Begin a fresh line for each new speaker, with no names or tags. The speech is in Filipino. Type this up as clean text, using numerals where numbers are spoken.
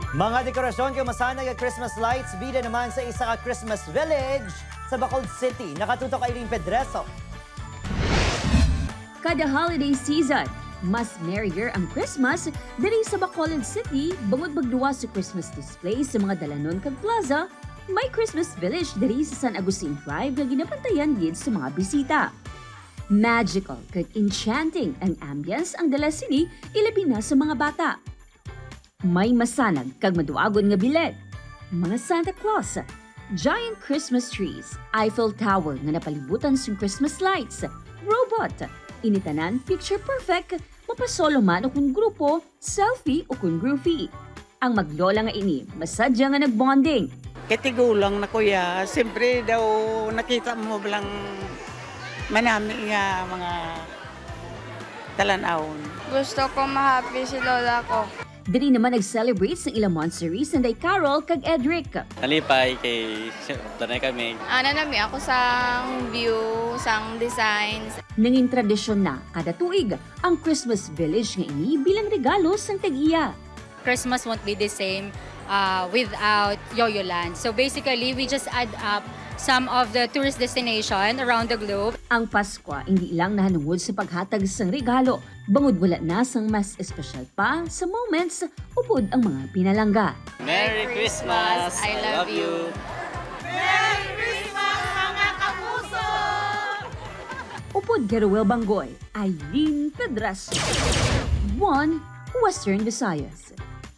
Mga dekorasyon kamasanag at Christmas lights, bida naman sa isa ka Christmas village sa Bacolod City. Nakatutok kay Irene Pedreso.
Kada holiday season, mas merrier ang Christmas diri sa Bacolod City bangod magduwa sa Christmas display sa mga dalanon kag plaza. May Christmas village diri sa San Agustin Drive nga ginabantayan gid sa mga bisita. Magical kag enchanting ang ambience ang Dala City ilabi na sa mga bata. May masanag kag maduagon nga biled, mga Santa Claus, giant Christmas trees, Eiffel Tower nga napalibutan sa Christmas lights, robot, initanan picture perfect, mapasolo man o kung grupo, selfie o kung groupie. Ang maglola nga ini, masadya nga nagbonding.
Katigulang na kuya, siyempre daw nakita mo lang manami nga mga talanawon.
Gusto ko ma-happy si lola ko.
Diri naman nag-celebrate sa ilang monsteries na Carol kag Edric.
Nalipay kay tanay kami.
Nami ako sang view, sang designs.
Nanging tradisyon na kada tuig ang Christmas village nga ini bilang regalo sang tag-iya.
Christmas won't be the same without Yo-Yo Land. So basically, we just add up some of the tourist destination around the globe.
Ang Pasko hindi lang nahanungod sa paghatag sang regalo, bangod wala na sang mas espesyal pa sa moments upod ang mga pinalangga.
Merry Christmas!
I love you.
Merry Christmas, mga kapuso!
Upod Geruel Bangoy, Irene Pedreso. 1 Western Visayas.